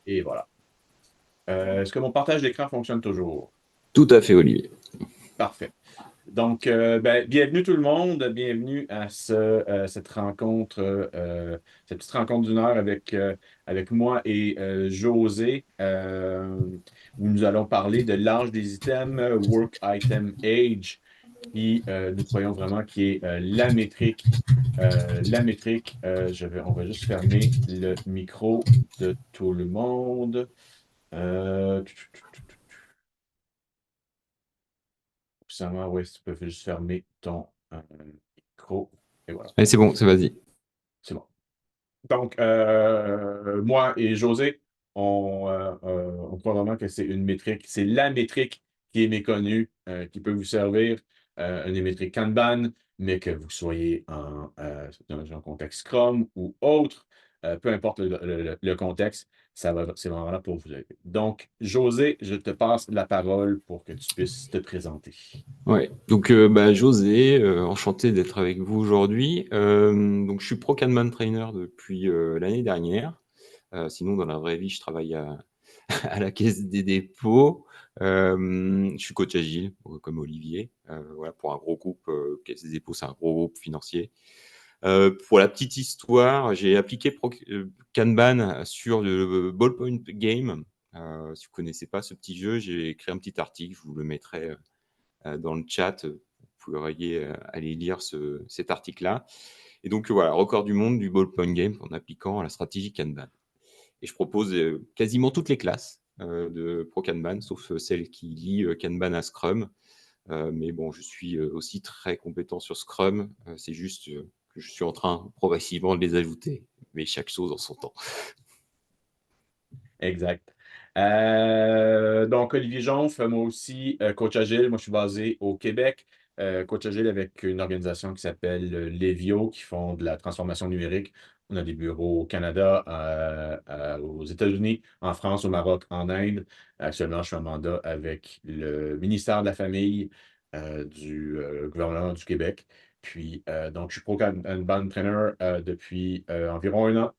Et voilà. Est-ce que mon partage d'écran fonctionne toujours? Tout à fait, Olivier. Parfait. Donc, bienvenue tout le monde, bienvenue à cette rencontre, cette petite rencontre d'une heure avec moi et José, où nous allons parler de l'âge des items, Work Item Age, qui nous croyons vraiment qui est la métrique. On va juste fermer le micro de tout le monde. Euh, oui, tu peux juste fermer ton micro. Et voilà. Allez, c'est bon, c'est vas-y. C'est bon. Donc, moi et José, on croit vraiment que c'est une métrique, c'est la métrique qui est méconnue, qui peut vous servir, une métrique Kanban, mais que vous soyez dans un contexte Scrum ou autre, peu importe le contexte, c'est vraiment là pour vous aider. Donc, José, je te passe la parole pour que tu puisses te présenter. Ouais. Donc, José, enchanté d'être avec vous aujourd'hui. Donc, je suis Pro Kanban Trainer depuis l'année dernière. Sinon, dans la vraie vie, je travaille à la Caisse des dépôts. Je suis coach agile, comme Olivier. Voilà, pour un gros groupe, Caisse des dépôts, c'est un gros groupe financier. Pour la petite histoire, j'ai appliqué Kanban sur le Ballpoint Game. Si vous ne connaissez pas ce petit jeu, j'ai écrit un petit article, je vous le mettrai dans le chat. Vous pourriez aller lire cet article-là. Et donc, voilà, record du monde du Ballpoint Game en appliquant la stratégie Kanban. Et je propose quasiment toutes les classes de Pro Kanban, sauf celle qui lie Kanban à Scrum. Mais bon, je suis aussi très compétent sur Scrum. C'est juste que je suis en train progressivement de les ajouter, mais chaque chose en son temps. Exact. Donc, Olivier Jonf, moi aussi, coach agile. Moi, je suis basé au Québec. Coach agile avec une organisation qui s'appelle Levio, qui font de la transformation numérique. On a des bureaux au Canada, aux États-Unis, en France, au Maroc, en Inde. Actuellement, je suis en mandat avec le ministère de la Famille du gouvernement du Québec. Puis, donc, je suis pro-Kanban trainer depuis environ un an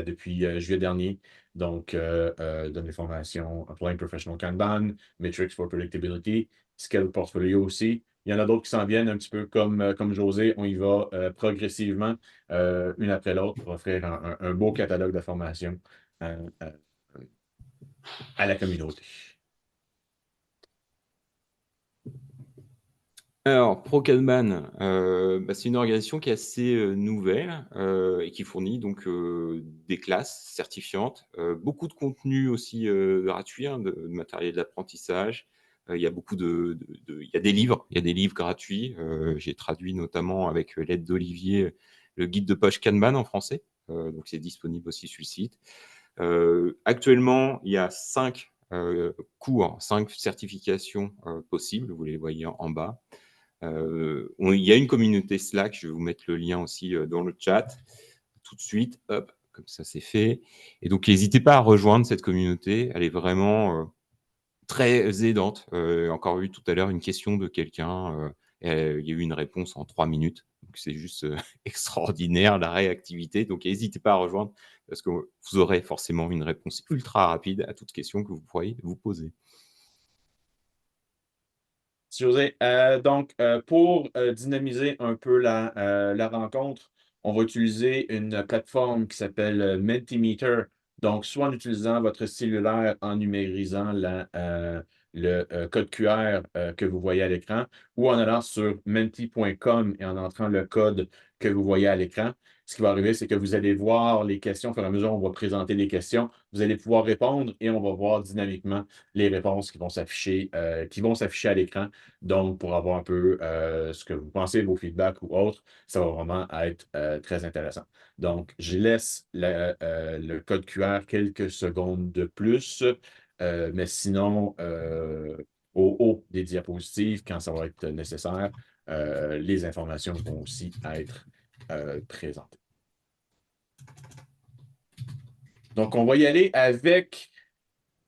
depuis juillet dernier. Donc, donne des formations Applying Professional Kanban, Metrics for Predictability, Scale Portfolio aussi. Il y en a d'autres qui s'en viennent un petit peu comme José. On y va progressivement, une après l'autre, pour offrir un beau catalogue de formations euh, euh, à la communauté. Alors, ProCanban, c'est une organisation qui est assez nouvelle et qui fournit donc des classes certifiantes, beaucoup de contenu aussi gratuit, hein, de matériel d'apprentissage. Il y a beaucoup il y a il y a des livres gratuits. J'ai traduit notamment avec l'aide d'Olivier le guide de poche Kanban en français, donc c'est disponible aussi sur le site. Actuellement, il y a 5 cours, 5 certifications possibles, vous les voyez en bas. Il y a une communauté Slack, je vais vous mettre le lien aussi dans le chat tout de suite. Hop, comme ça c'est fait. Et donc n'hésitez pas à rejoindre cette communauté, elle est vraiment très aidante. Encore eu tout à l'heure une question de quelqu'un, il y a eu une réponse en 3 minutes. Donc c'est juste extraordinaire la réactivité. Donc n'hésitez pas à rejoindre parce que vous aurez forcément une réponse ultra rapide à toute question que vous pourriez vous poser. José, donc, pour dynamiser un peu la rencontre, on va utiliser une plateforme qui s'appelle Mentimeter. Donc, soit en utilisant votre cellulaire en numérisant le code QR que vous voyez à l'écran, ou en allant sur menti.com et en entrant le code que vous voyez à l'écran. Ce qui va arriver, c'est que vous allez voir les questions au fur et à mesure, on va présenter les questions. Vous allez pouvoir répondre et on va voir dynamiquement les réponses qui vont s'afficher à l'écran. Donc, pour avoir un peu ce que vous pensez, vos feedbacks ou autres, ça va vraiment être très intéressant. Donc, je laisse le code QR quelques secondes de plus, mais sinon, au haut des diapositives, quand ça va être nécessaire, les informations vont aussi être présentées. Donc, on va y aller avec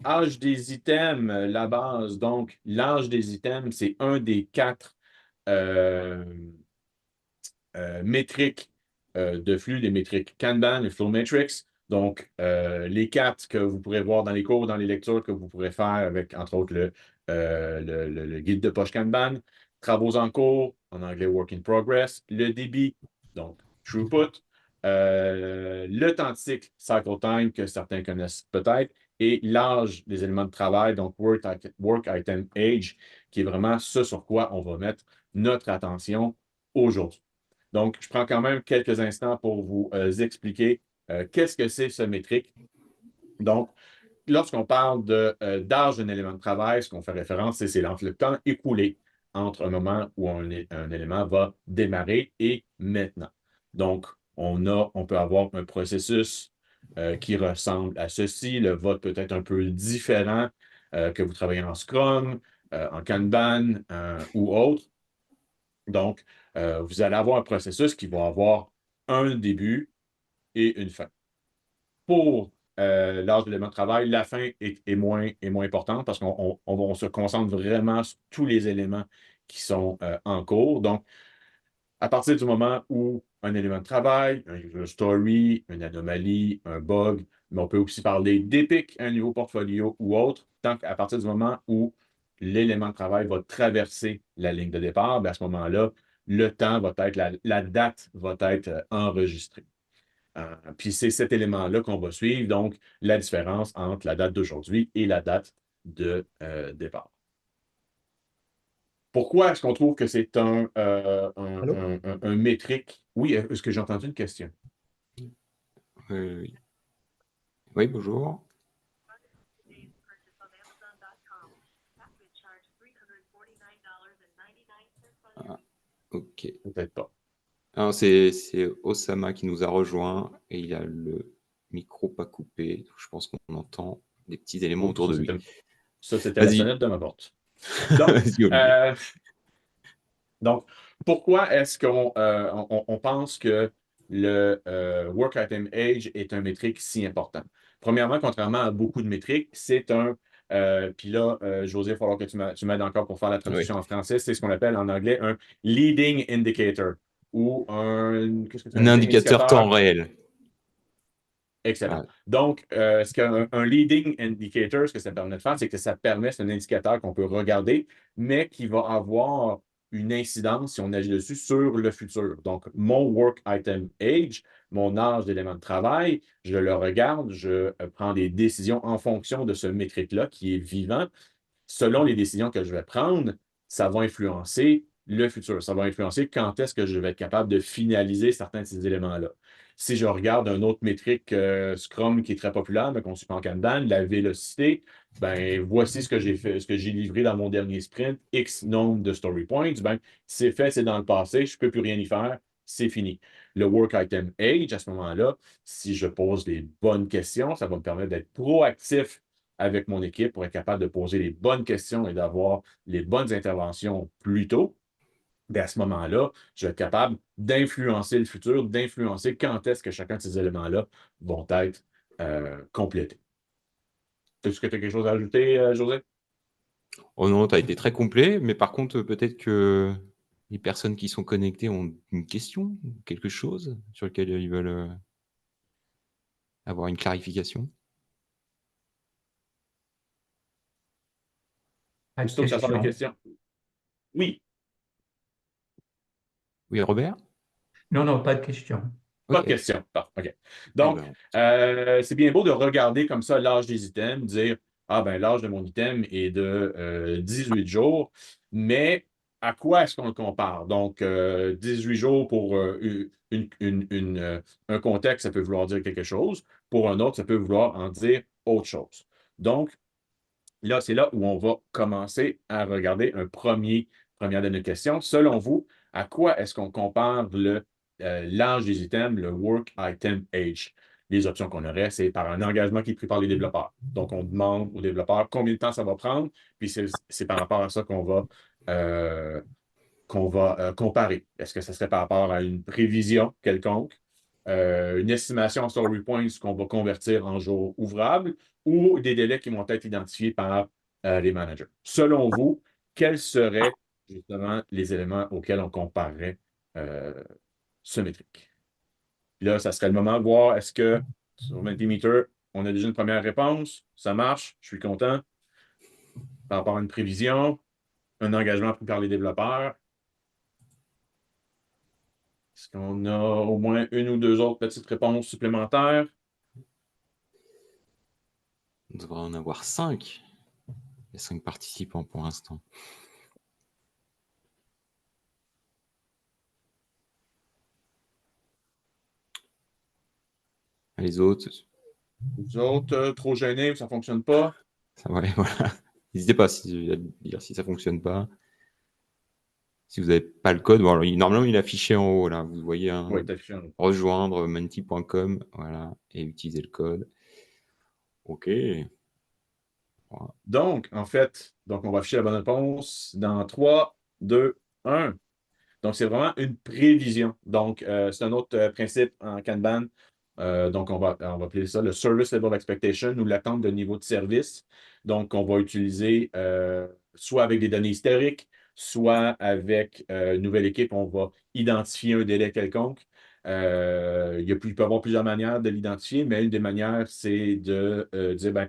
âge des items, la base. Donc, l'âge des items, c'est un des quatre euh, métriques de flux, les métriques Kanban, les flow metrics. Donc, les cartes que vous pourrez voir dans les cours, dans les lectures que vous pourrez faire avec, entre autres, le guide de poche Kanban, travaux en cours, en anglais work in progress, le débit, donc throughput, le temps de cycle, cycle time, que certains connaissent peut-être, et l'âge des éléments de travail, donc work item age, qui est vraiment ce sur quoi on va mettre notre attention aujourd'hui. Donc, je prends quand même quelques instants pour vous expliquer qu'est-ce que c'est ce métrique. Donc, lorsqu'on parle d'âge d'un élément de travail, ce qu'on fait référence, c'est le temps écoulé entre un moment où un élément va démarrer et maintenant. Donc, on peut avoir un processus qui ressemble à ceci. Le vote peut être un peu différent que vous travaillez en Scrum, en Kanban ou autre. Donc, vous allez avoir un processus qui va avoir un début et une fin. Pour l'âge de l'élément de travail, la fin est moins importante parce qu'on se concentre vraiment sur tous les éléments qui sont en cours. Donc, à partir du moment où un élément de travail, un user story, une anomalie, un bug, mais on peut aussi parler d'épique, un nouveau portfolio ou autre, tant qu'à partir du moment où l'élément de travail va traverser la ligne de départ, bien à ce moment-là, le temps va être, la date va être enregistrée. Puis c'est cet élément-là qu'on va suivre, donc la différence entre la date d'aujourd'hui et la date de départ. Pourquoi est-ce qu'on trouve que c'est Allô? un métrique? Oui, est-ce que j'ai entendu une question? Oui. Oui, bonjour. Ah, ok. Peut-être pas. Alors, c'est Osama qui nous a rejoint et il a le micro pas coupé. Donc je pense qu'on entend des petits éléments Oups, autour de lui. ça, c'était la Vas-y. sonnette de ma porte. Donc, Vas-y, Olivier. donc pourquoi est-ce qu'on pense que le Work Item Age est un métrique si important? Premièrement, contrairement à beaucoup de métriques, c'est puis là, José, il va falloir que tu m'aides encore pour faire la Oui. traduction en français, c'est ce qu'on appelle en anglais un leading indicator ou qu'est-ce que tu Un as dit? indicateur temps Indicateur. réel. Excellent. Ah, Donc, ce qu'un leading indicator, ce que ça permet de faire, c'est que ça permet, c'est un indicateur qu'on peut regarder, mais qui va avoir une incidence, si on agit dessus, sur le futur. Donc, mon work item age, mon âge d'élément de travail, je le regarde, je prends des décisions en fonction de ce métrique-là qui est vivant. Selon les décisions que je vais prendre, ça va influencer le futur. Ça va influencer quand est-ce que je vais être capable de finaliser certains de ces éléments-là. Si je regarde un autre métrique Scrum qui est très populaire, mais qu'on suit en Kanban, la vélocité, ben voici ce que j'ai fait, ce que j'ai livré dans mon dernier sprint, X nombre de story points, ben c'est fait, c'est dans le passé, je ne peux plus rien y faire, c'est fini. Le work item age, à ce moment-là, si je pose les bonnes questions, ça va me permettre d'être proactif avec mon équipe pour être capable de poser les bonnes questions et d'avoir les bonnes interventions plus tôt. Bien, à ce moment-là, je vais être capable d'influencer le futur, d'influencer quand est-ce que chacun de ces éléments-là vont être complétés. Est-ce que tu as quelque chose à ajouter, José? oh non, tu as été très complet, mais par contre, peut-être que les personnes qui sont connectées ont une question, quelque chose sur lequel ils veulent avoir une clarification. Pas de Aussitôt que ça sort des question. questions. Oui, Oui, Robert? Non, non, pas de question. pas de Ok. question. Bon, OK. Eh Donc, ben, c'est bien beau de regarder comme ça l'âge des items, dire ah ben l'âge de mon item est de 18 jours, mais à quoi est-ce qu'on le compare? Donc, 18 jours pour un contexte, ça peut vouloir dire quelque chose. Pour un autre, ça peut vouloir en dire autre chose. Donc, là, c'est là où on va commencer à regarder première de nos questions. Selon vous, à quoi est-ce qu'on compare l'âge des items, le work item age? Les options qu'on aurait, c'est par un engagement qui est pris par les développeurs. Donc, on demande aux développeurs combien de temps ça va prendre, puis c'est par rapport à ça euh, qu'on va comparer. Est-ce que ça serait par rapport à une prévision quelconque, une estimation en story points qu'on va convertir en jours ouvrables ou des délais qui vont être identifiés par les managers? Selon vous, quels seraient justement les éléments auxquels on comparerait ce métrique? Là, ça serait le moment de voir est-ce que Sur Mentimeter, on a déjà une première réponse. Ça marche, je suis content. Par rapport à une prévision, un engagement pris par les développeurs. Est-ce qu'on a au moins une ou deux autres petites réponses supplémentaires? On devrait en avoir 5. Il y a 5 participants pour l'instant. Les autres, Les autres, trop gênés, ça ne fonctionne pas. ça, ouais, voilà. N'hésitez pas à dire si ça ne fonctionne pas. Si vous n'avez pas le code, bon, alors, normalement, il est affiché en haut. Là. Vous voyez, hein, Oui, t'affiches un. rejoindre menti.com, voilà, et utiliser le code. OK. Voilà. Donc, en fait, on va afficher la bonne réponse dans 3, 2, 1. Donc, c'est vraiment une prévision. Donc, c'est un autre principe en Kanban. Donc, on va appeler ça le Service Level Expectation ou l'attente de niveau de service. Donc, on va utiliser soit avec des données historiques, soit avec une nouvelle équipe, on va identifier un délai quelconque. Il peut y avoir plusieurs manières de l'identifier, mais une des manières, c'est de dire, ben,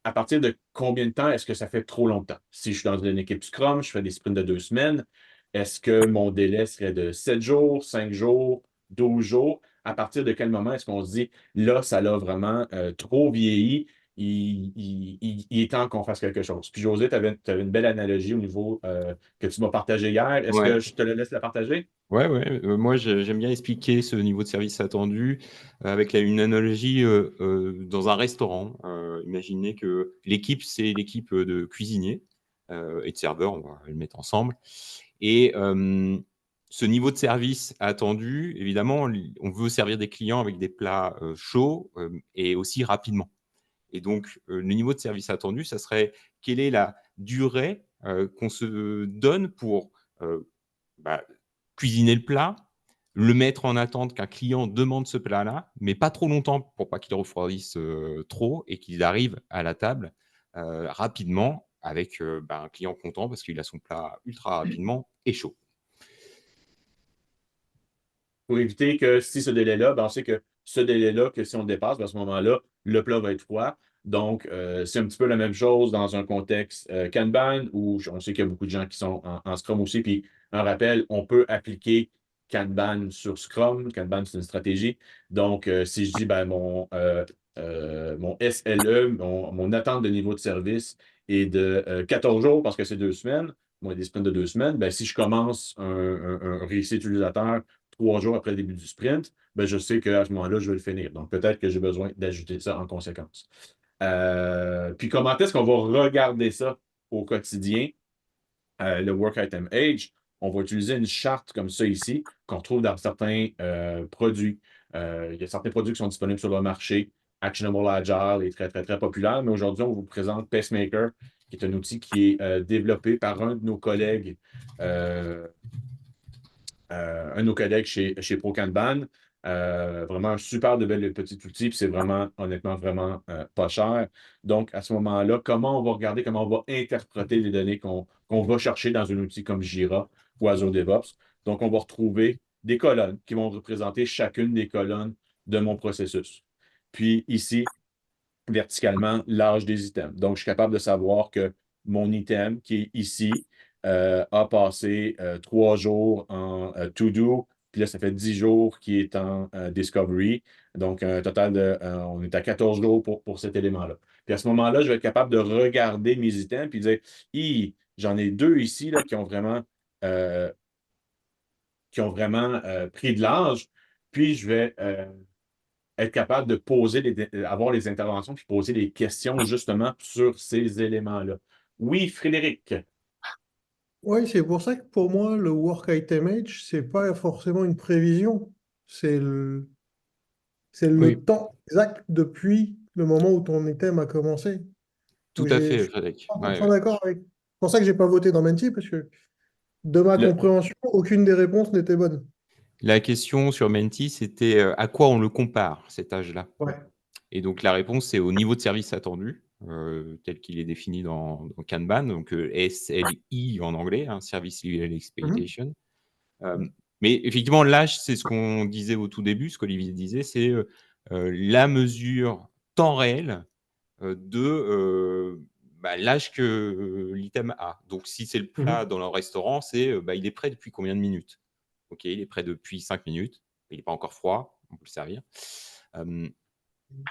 à partir de combien de temps est-ce que ça fait trop longtemps? Si je suis dans une équipe Scrum, je fais des sprints de 2 semaines, est-ce que mon délai serait de 7 jours, 5 jours, 12 jours? À partir de quel moment est-ce qu'on se dit, là, ça l'a vraiment trop vieilli, il est temps qu'on fasse quelque chose? Puis José, tu avais une belle analogie au niveau que tu m'as partagé hier. Est-ce Ouais. que je te la laisse la partager? Ouais, ouais. Moi, j'aime bien expliquer ce niveau de service attendu avec une analogie dans un restaurant. Imaginez que l'équipe, c'est l'équipe de cuisiniers et de serveurs, on va le mettre ensemble. Et ce niveau de service attendu, évidemment, on veut servir des clients avec des plats chauds et aussi rapidement. Et donc, le niveau de service attendu, ça serait quelle est la durée qu'on se donne pour bah, cuisiner le plat, le mettre en attente qu'un client demande ce plat-là, mais pas trop longtemps pour pas qu'il refroidisse trop et qu'il arrive à la table rapidement avec un client content parce qu'il a son plat ultra rapidement et chaud. Pour éviter que si ce délai-là, ben, on sait que ce délai-là, que si on le dépasse, ben, à ce moment-là, le plat va être froid. Donc, c'est un petit peu la même chose dans un contexte Kanban où on sait qu'il y a beaucoup de gens qui sont en Scrum aussi. Puis, un rappel, on peut appliquer Kanban sur Scrum. Kanban, c'est une stratégie. Donc, si je dis ben, mon SLE, mon attente de niveau de service est de 14 jours parce que c'est 2 semaines, moi, des sprints de 2 semaines, ben, si je commence un récit utilisateur 3 jours après le début du sprint, ben, je sais qu'à ce moment-là, je vais le finir. Donc, peut-être que j'ai besoin d'ajouter ça en conséquence. Puis, comment est-ce qu'on va regarder ça au quotidien? Le Work Item Age, on va utiliser une charte comme ça ici, qu'on trouve dans certains produits. Il y a certains produits qui sont disponibles sur le marché. Actionable Agile est très, très, très populaire, mais aujourd'hui, on vous présente Pacemaker, qui est un outil qui est développé par un de nos collègues un de nos collègues chez ProKanban. Vraiment un super de bel petit outil, puis c'est vraiment, honnêtement, vraiment pas cher. Donc, à ce moment-là, comment on va regarder, comment on va interpréter les données qu'on va chercher dans un outil comme Jira ou Azure DevOps. Donc, on va retrouver des colonnes qui vont représenter chacune des colonnes de mon processus. Puis ici, verticalement, l'âge des items. Donc, je suis capable de savoir que mon item qui est ici a passé 3 jours en to-do, puis là, ça fait 10 jours qui est en discovery. Donc, un total on est à 14 jours pour cet élément-là. Puis à ce moment-là, je vais être capable de regarder mes items puis dire, j'en ai 2 ici là, euh, qui ont vraiment pris de l'âge. Puis je vais être capable de avoir les interventions puis poser des questions justement sur ces éléments-là. Oui, Frédéric. Oui, c'est pour ça que pour moi, le work item age, c'est pas forcément une prévision. C'est le, c'est Oui, le temps exact depuis le moment où ton item a commencé. tout Donc, à je fait, suis Frédéric. Ouais, 100% ouais. d'accord avec. C'est pour ça que j'ai pas voté dans Menti, parce que de ma Le- compréhension, aucune des réponses n'était bonne. la question sur Menti, c'était à quoi on le compare, cet âge-là? Ouais. Et donc, la réponse, c'est au niveau de service attendu, tel qu'il est défini dans Kanban, donc SLI en anglais, hein, Service Level Mhm. Expectation. Mais effectivement, l'âge, c'est ce qu'on disait au tout début, ce qu'Olivier disait, c'est la mesure temps réel de l'âge que l'item a. Donc, si c'est le plat dans le restaurant, c'est il est prêt depuis combien de minutes? OK, il est prêt depuis 5 minutes. Il n'est pas encore froid, on peut le servir.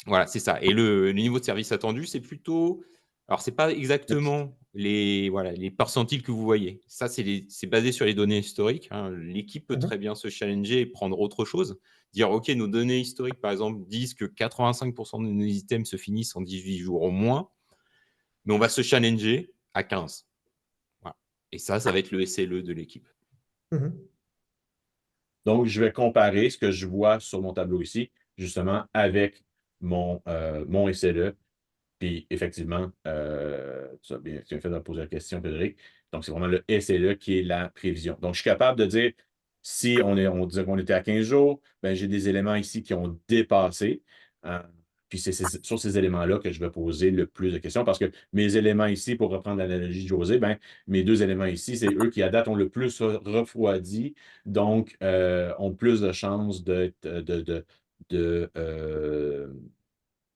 Voilà, c'est ça. Et le niveau de service attendu, c'est plutôt. Alors, c'est pas exactement les percentiles que vous voyez. Ça, c'est basé sur les données historiques, hein. L'équipe peut très bien se challenger et prendre autre chose. Dire, OK, nos données historiques, par exemple, disent que 85% de nos items se finissent en 18 jours au moins, mais on va se challenger à 15. Voilà. Et ça va être le SLE de l'équipe. Donc, je vais comparer ce que je vois sur mon tableau ici, justement, avec mon SLE. Puis, effectivement, tu as bien fait de me poser la question, Frédéric. Donc, c'est vraiment le SLE qui est la prévision. Donc, je suis capable de dire, si on disait qu'on était à 15 jours, ben, j'ai des éléments ici qui ont dépassé. Puis, c'est sur ces éléments-là que je vais poser le plus de questions parce que mes éléments ici, pour reprendre l'analogie de José, ben, mes deux éléments ici, c'est eux qui, à date, ont le plus refroidi, donc ont plus de chances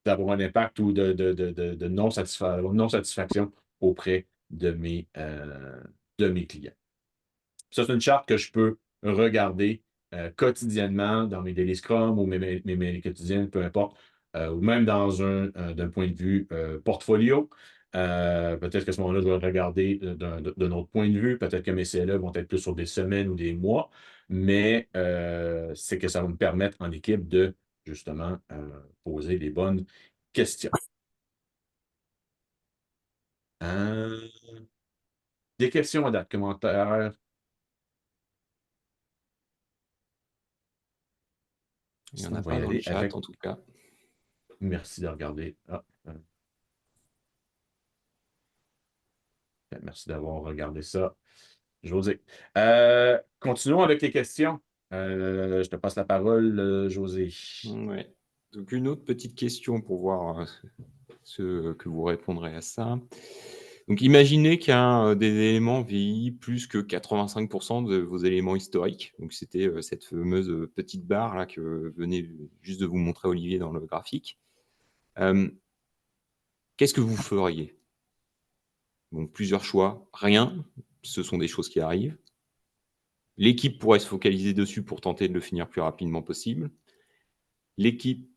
d'avoir un impact ou de non-satisfaction auprès de mes clients. Ça, c'est une charte que je peux regarder quotidiennement dans mes daily scrum ou mes mails quotidiennes, peu importe, ou même d'un point de vue portfolio. Peut-être qu'à ce moment-là, je vais le regarder d'un autre point de vue. Peut-être que mes CLE vont être plus sur des semaines ou des mois, mais c'est que ça va me permettre en équipe de justement poser les bonnes questions. Des questions à date, commentaires. Il n'y en a On va pas y dans le aller chat, avec. en tout cas. Merci de regarder. Merci d'avoir regardé ça, José. Continuons avec les questions. Je te passe la parole, José. Ouais. Donc, une autre petite question pour voir ce que vous répondrez à ça. Donc, imaginez qu'un des éléments vieillit plus que 85% de vos éléments historiques. Donc, c'était cette fameuse petite barre là que venait juste de vous montrer Olivier dans le graphique. Qu'est-ce que vous feriez? Donc, plusieurs choix. Rien, ce sont des choses qui arrivent. L'équipe pourrait se focaliser dessus pour tenter de le finir plus rapidement possible. L'équipe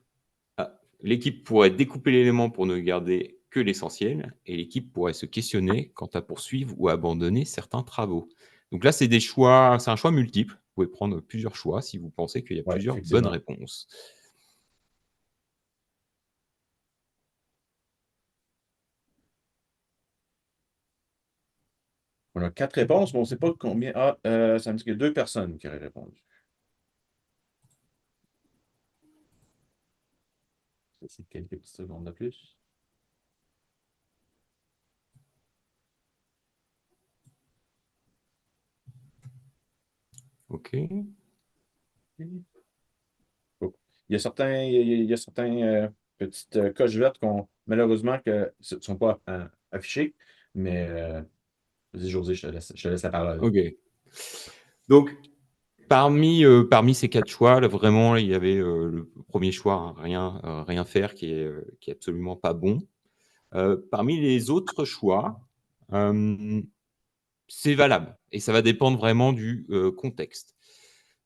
pourrait découper l'élément pour ne garder que l'essentiel, et l'équipe pourrait se questionner quant à poursuivre ou abandonner certains travaux. Donc là, c'est un choix multiple. Vous pouvez prendre plusieurs choix si vous pensez qu'il y a Ouais, plusieurs bonnes effectivement. réponses. On a 4 réponses, mais on ne sait pas combien. Ça me dit qu'il y a 2 personnes qui auraient répondu. Ça, c'est quelques petites secondes de plus. OK. Oh. Il y a certains petites coches vertes malheureusement, ne sont pas affichées, mais vas-y, José, je te laisse la parole. OK. Donc, parmi ces 4 choix, là, vraiment, il y avait le premier choix, hein, rien faire, qui est absolument pas bon. Parmi les autres choix, c'est valable et ça va dépendre vraiment du contexte.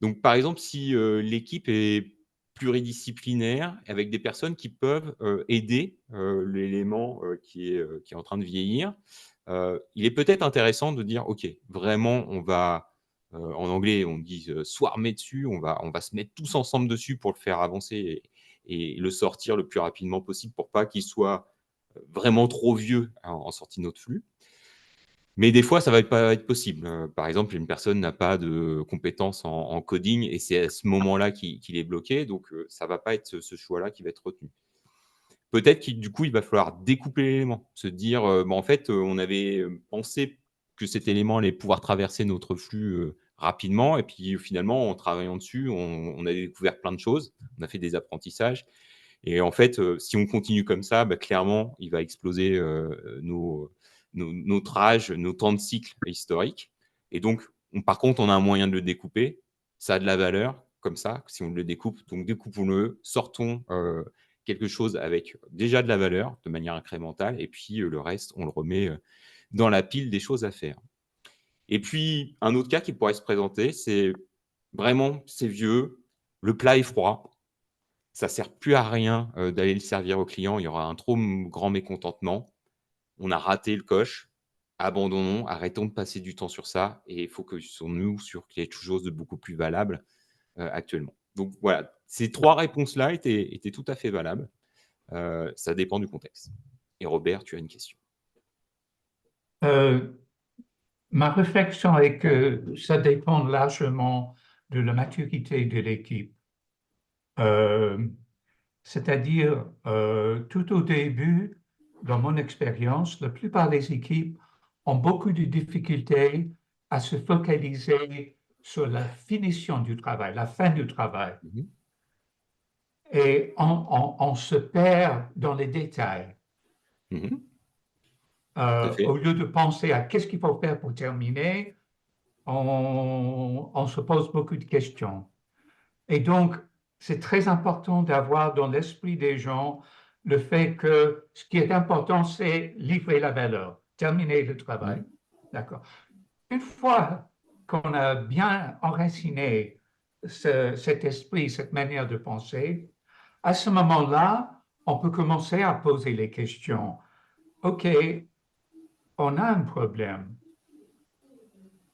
Donc, par exemple, si l'équipe est pluridisciplinaire avec des personnes qui peuvent aider l'élément qui est en train de vieillir, il est peut-être intéressant de dire, OK, vraiment, on va, en anglais, on dit swarmer dessus, on va se mettre tous ensemble dessus pour le faire avancer et le sortir le plus rapidement possible pour pas qu'il soit vraiment trop vieux en sortie de notre flux. Mais des fois, ça va pas être possible. Par exemple, une personne n'a pas de compétences en coding et c'est à ce moment-là qu'il est bloqué. Donc, ça va pas être ce choix-là qui va être retenu. Peut-être du coup, il va falloir découper l'élément, se dire, en fait, on avait pensé que cet élément allait pouvoir traverser notre flux rapidement. Et puis, finalement, en travaillant dessus, on a découvert plein de choses. On a fait des apprentissages. Et en fait, si on continue comme ça, clairement, il va exploser notre âge, nos temps de cycle historiques. Et donc, par contre, on a un moyen de le découper. Ça a de la valeur. comme ça, si on le découpe. Donc, découpons-le, sortons quelque chose avec déjà de la valeur de manière incrémentale, et puis le reste, on le remet dans la pile des choses à faire. Et puis, un autre cas qui pourrait se présenter, c'est vraiment, c'est vieux, le plat est froid, ça ne sert plus à rien d'aller le servir au client, il y aura un trop grand mécontentement, on a raté le coche, abandonnons, arrêtons de passer du temps sur ça, et il faut que sur nous, sur quelque chose de beaucoup plus valable actuellement. Donc voilà, ces 3 réponses-là étaient tout à fait valables. Ça dépend du contexte. Et Robert, tu as une question. Ma réflexion est que ça dépend largement de la maturité de l'équipe. C'est-à-dire, tout au début, dans mon expérience, la plupart des équipes ont beaucoup de difficultés à se focaliser sur la finition du travail, la fin du travail. Mhm. Et on se perd dans les détails. Mhm. Tout à fait. Au lieu de penser à qu'est-ce qu'il faut faire pour terminer, on se pose beaucoup de questions. Et donc, c'est très important d'avoir dans l'esprit des gens le fait que ce qui est important, c'est livrer la valeur, terminer le travail. D'accord. Une fois qu'on a bien enraciné cet esprit, cette manière de penser, à ce moment-là, on peut commencer à poser les questions. OK, on a un problème.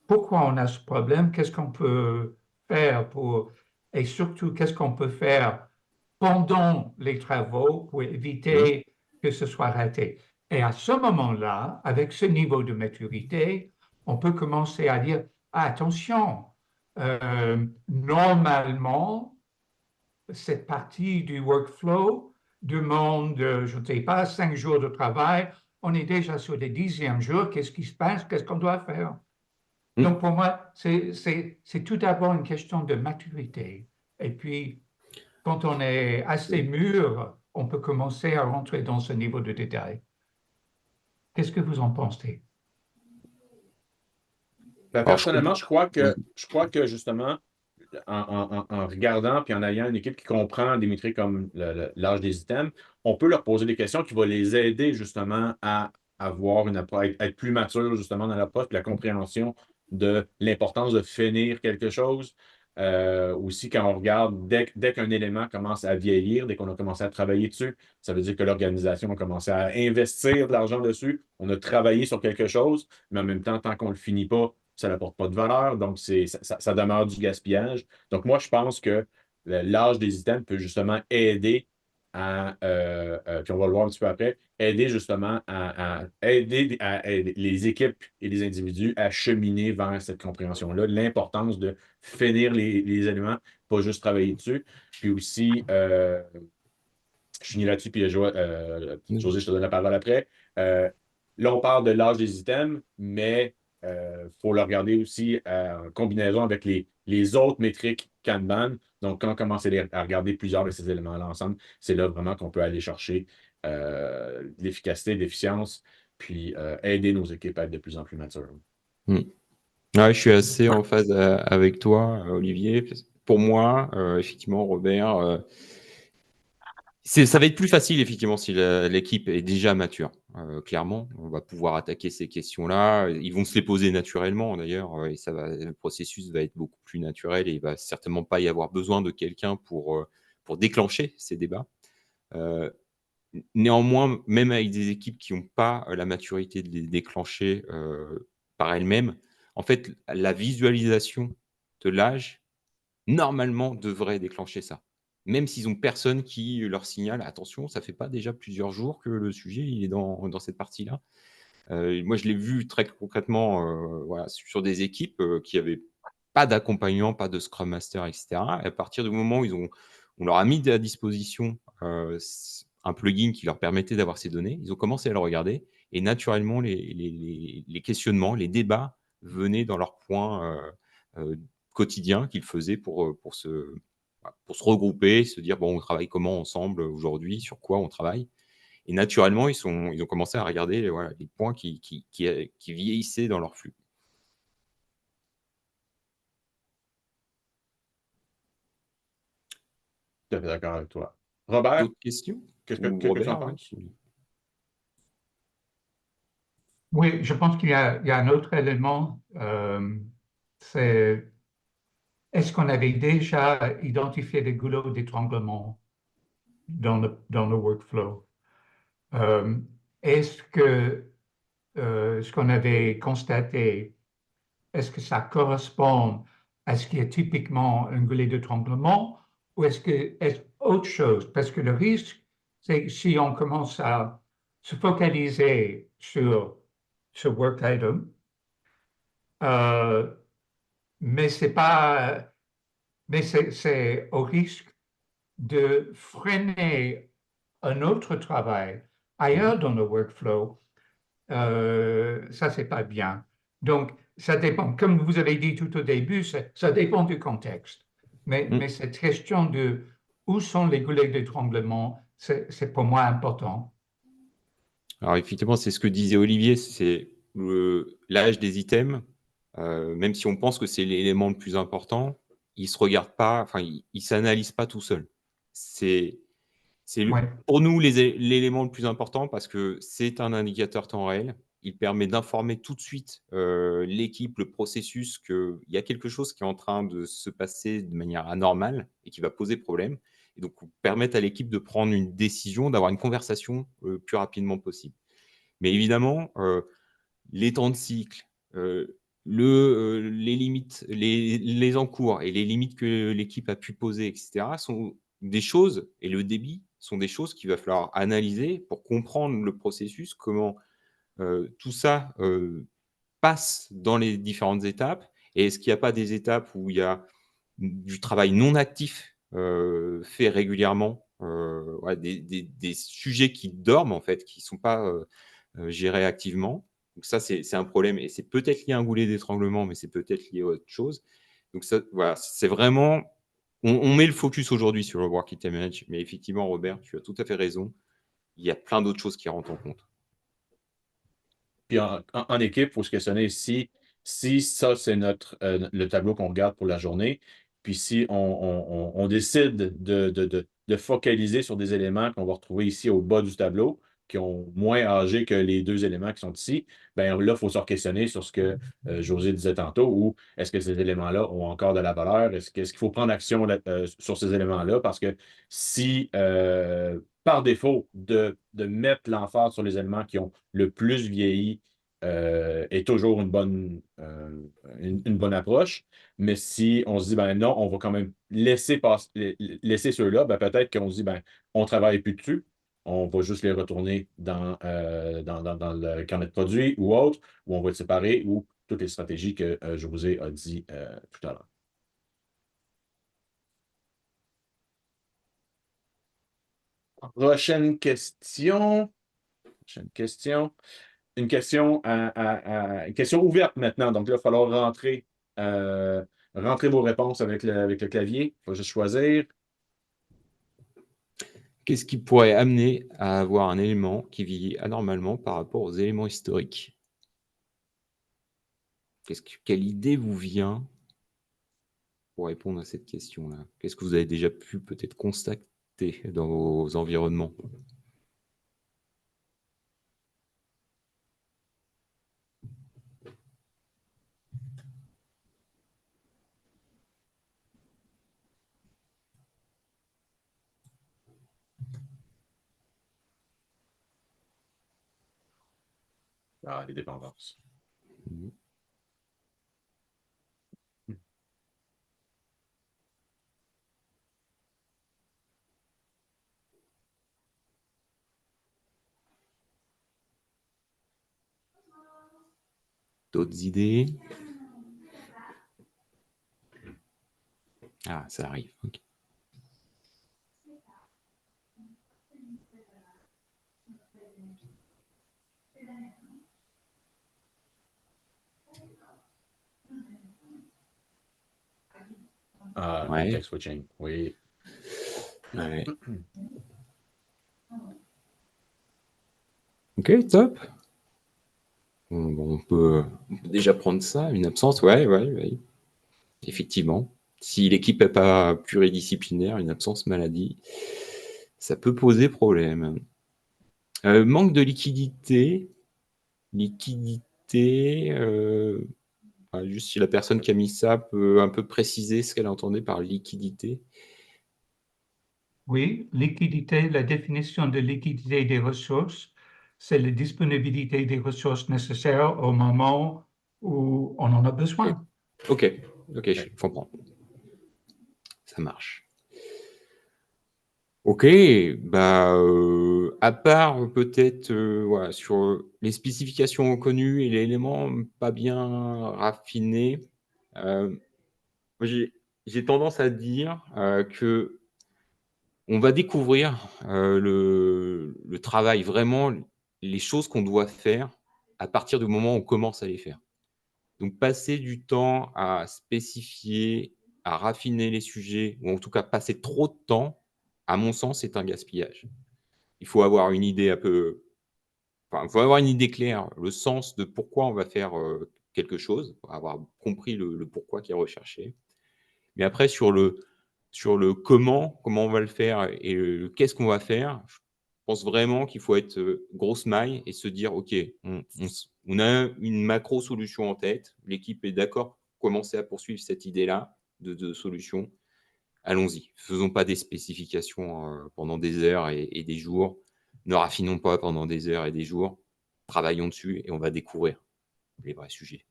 Pourquoi on a ce problème? Qu'est-ce qu'on peut faire pour... Et surtout, qu'est-ce qu'on peut faire pendant les travaux pour éviter que ce soit raté? Et à ce moment-là, avec ce niveau de maturité, on peut commencer à dire, ah, attention, normalement, cette partie du workflow demande, je ne sais pas, 5 jours de travail. On est déjà sur le 10e jour. Qu'est-ce qui se passe? Qu'est-ce qu'on doit faire? Donc, pour moi, c'est tout d'abord une question de maturité. Et puis, quand on est assez mûr, on peut commencer à rentrer dans ce niveau de détail. Qu'est-ce que vous en pensez? Ben, Alors, personnellement, je crois que justement, en regardant puis en ayant une équipe qui comprend des métriques comme l'âge des items, on peut leur poser des questions qui vont les aider justement à avoir être plus mature justement dans l'approche et la compréhension de l'importance de finir quelque chose. Aussi, quand on regarde, dès qu'un élément commence à vieillir, dès qu'on a commencé à travailler dessus, ça veut dire que l'organisation a commencé à investir de l'argent dessus. On a travaillé sur quelque chose, mais en même temps, tant qu'on ne le finit pas, ça n'apporte pas de valeur, donc ça demeure du gaspillage. Donc, moi, je pense que l'âge des items peut justement aider puis on va le voir un petit peu après, aider justement à aider les équipes et les individus à cheminer vers cette compréhension-là, l'importance de finir les éléments, pas juste travailler dessus. Puis aussi, je finis là-dessus, puis José, je te donne la parole après. Là, on parle de l'âge des items, mais il faut le regarder aussi en combinaison avec les autres métriques Kanban. Donc, quand on commence à regarder plusieurs de ces éléments-là ensemble, c'est là vraiment qu'on peut aller chercher l'efficacité, l'efficience, puis aider nos équipes à être de plus en plus matures. Ouais, je suis assez en phase avec toi, Olivier. Pour moi, effectivement, Robert, ça va être plus facile, effectivement, si l'équipe est déjà mature. Clairement, on va pouvoir attaquer ces questions-là. Ils vont se les poser naturellement, d'ailleurs, et le processus va être beaucoup plus naturel et il va certainement pas y avoir besoin de quelqu'un pour déclencher ces débats. Néanmoins, même avec des équipes qui n'ont pas la maturité de les déclencher par elles-mêmes, en fait, la visualisation de l'âge, normalement, devrait déclencher ça. Même s'ils n'ont personne qui leur signale: «Attention, ça fait pas déjà plusieurs jours que le sujet il est dans cette partie-là». Moi, je l'ai vu très concrètement, voilà, sur des équipes, qui avaient pas d'accompagnant, pas de scrum master et cetera. Et à partir du moment où on leur a mis à disposition, un plugin qui leur permettait d'avoir ces données, ils ont commencé à le regarder et naturellement les questionnements, les débats venaient dans leur point, quotidien qu'ils faisaient pour se regrouper, se dire: «Bon, on travaille comment ensemble aujourd'hui? Sur quoi on travaille?» Et naturellement, ils ont commencé à regarder, voilà, les points qui vieillissaient dans leur flux. tout à fait d'accord avec toi. Robert, D'autres questions? qu'est-ce Ou que tu en Robert, ouais. penses? Oui, je pense qu'il y a un autre élément, c'est est-ce qu'on avait déjà identifié des goulots d'étranglement dans le workflow? Est-ce que ce qu'on avait constaté, est-ce que ça correspond à ce qui est typiquement un goulet d'étranglement ou est-ce que est autre chose? Parce que le risque, c'est que si on commence à se focaliser sur ce work item, mais c'est au risque de freiner un autre travail ailleurs dans le workflow. Ça, c'est pas bien. Donc, ça dépend. Comme vous avez dit tout au début, ça dépend du contexte. Mais cette question de où sont les goulets d'étranglement, c'est pour moi important. Alors effectivement, c'est ce que disait Olivier, c'est l'âge des items. Même si on pense que c'est l'élément le plus important, il se regarde pas, enfin, il s'analyse pas tout seul. C'est Ouais. pour nous l'élément le plus important parce que c'est un indicateur temps réel. Il permet d'informer tout de suite l'équipe, le processus, qu'il y a quelque chose qui est en train de se passer de manière anormale et qui va poser problème. Et donc, permettre à l'équipe de prendre une décision, d'avoir une conversation le plus rapidement possible. Mais évidemment, les temps de cycle, les limites, les encours et les limites que l'équipe a pu poser, etc., sont des choses, et le débit sont des choses qu'il va falloir analyser pour comprendre le processus, comment tout ça passe dans les différentes étapes, et est-ce qu'il n'y a pas des étapes où il y a du travail non actif fait régulièrement, ouais, des sujets qui dorment en fait, qui ne sont pas gérés activement. Donc ça, c'est un problème et c'est peut-être lié à un goulet d'étranglement, mais c'est peut-être lié à autre chose. Donc ça, voilà, c'est vraiment... On met le focus aujourd'hui sur le Work Item Manage, mais effectivement, Robert, tu as tout à fait raison. Il y a plein d'autres choses qui rentrent en compte. Puis en équipe, il faut se questionner si ça, c'est le tableau qu'on regarde pour la journée, puis si on décide de focaliser sur des éléments qu'on va retrouver ici au bas du tableau, qui ont moins âgé que les deux éléments qui sont ici, bien là, il faut se questionner sur ce que José disait tantôt, ou est-ce que ces éléments-là ont encore de la valeur? Est-ce qu'il faut prendre action sur ces éléments-là? Parce que si, par défaut, de mettre l'emphase sur les éléments qui ont le plus vieilli est toujours une bonne approche. Mais si on se dit, ben non, on va quand même laisser ceux-là, ben peut-être qu'on se dit, ben on ne travaille plus dessus. On va juste les retourner dans le carnet de produits ou autre, ou on va le séparer, ou toutes les stratégies que José a dit tout à l'heure. Prochaine question. Une question, une question ouverte maintenant. Donc là, il va falloir rentrer vos réponses avec le clavier. Il faut juste choisir. Qu'est-ce qui pourrait amener à avoir un élément qui vieillit anormalement par rapport aux éléments historiques? Quelle idée vous vient pour répondre à cette question-là? Qu'est-ce que vous avez déjà pu peut-être constater dans vos environnements? Ah, les dépendances. D'autres idées? Ah, ça arrive. Okay. Ouais. Context switching, oui. Ouais. Ok, top. On peut déjà prendre ça, une absence, ouais. Effectivement. Si l'équipe n'est pas pluridisciplinaire, une absence maladie, ça peut poser problème. Manque de liquidité. Juste si la personne qui a mis ça peut un peu préciser ce qu'elle entendait par liquidité. Oui, liquidité, la définition de liquidité des ressources, c'est la disponibilité des ressources nécessaires au moment où on en a besoin. Ok, je comprends. Ça marche. Ok, à part peut-être voilà, sur les spécifications connues et les éléments pas bien raffinés, moi, j'ai tendance à dire que on va découvrir le travail, vraiment les choses qu'on doit faire à partir du moment où on commence à les faire. Donc, passer du temps à spécifier, à raffiner les sujets, ou en tout cas passer trop de temps, à mon sens, c'est un gaspillage. Il faut avoir une idée il faut avoir une idée claire, le sens de pourquoi on va faire quelque chose, avoir compris le pourquoi qui est recherché. Mais après, sur le comment on va le faire et le qu'est-ce qu'on va faire, je pense vraiment qu'il faut être grosse maille et se dire, OK, on a une macro solution en tête, l'équipe est d'accord pour commencer à poursuivre cette idée-là de solution. Allons-y, faisons pas des spécifications pendant des heures et des jours, ne raffinons pas pendant des heures et des jours, travaillons dessus et on va découvrir les vrais sujets.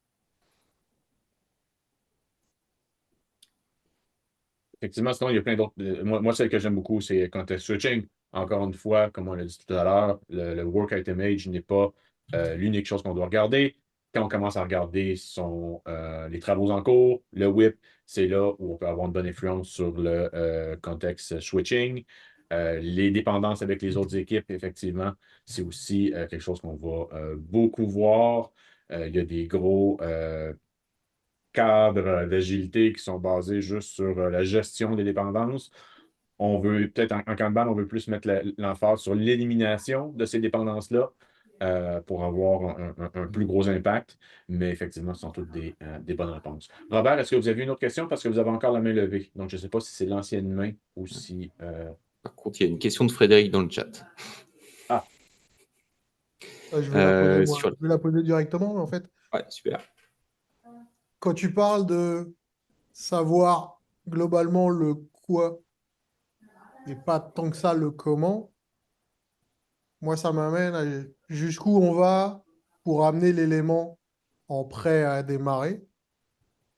Effectivement, sinon, il y a plein d'autres. Moi, celle que j'aime beaucoup, c'est Context Switching. Encore une fois, comme on l'a dit tout à l'heure, le Work Item Age n'est pas l'unique chose qu'on doit regarder. Quand on commence à regarder les travaux en cours, le WIP, c'est là où on peut avoir une bonne influence sur le Context Switching. Les dépendances avec les autres équipes, effectivement, c'est aussi quelque chose qu'on va beaucoup voir. Il y a des gros cadres d'agilité qui sont basés juste sur la gestion des dépendances. On veut peut-être en Kanban, on veut plus mettre l'emphase sur l'élimination de ces dépendances-là pour avoir un plus gros impact. Mais effectivement, ce sont toutes des bonnes réponses. Robert, est-ce que vous avez une autre question? Parce que vous avez encore la main levée. Donc, je ne sais pas si c'est l'ancienne main ou si. Par contre, il y a une question de Frédéric dans le chat. Ah, Je vais la poser moi. Sur... Je vais la poser directement, en fait. Ouais, super. Quand tu parles de savoir globalement le quoi et pas tant que ça le comment, moi, ça m'amène à jusqu'où on va pour amener l'élément en prêt à démarrer.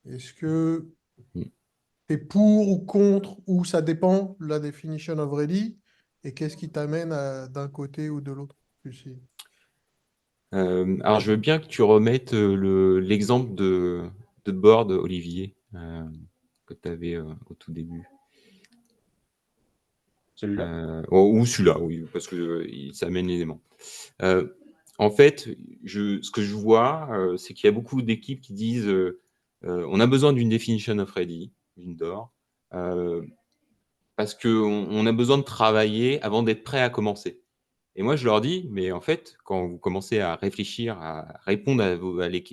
Est-ce que Mm. tu es pour ou contre, ou ça dépend de la definition of ready, et qu'est-ce qui t'amène d'un côté ou de l'autre? Alors, je veux bien que tu remettes l'exemple de board, Olivier, que tu avais au tout début. celui-là. Ou celui-là, oui, parce que ça amène l'élément. En fait, ce que je vois, c'est qu'il y a beaucoup d'équipes qui disent on a besoin d'une definition of ready, d'une DOR, parce qu'on a besoin de travailler avant d'être prêt à commencer. Et moi, je leur dis, mais en fait, quand vous commencez à réfléchir, à répondre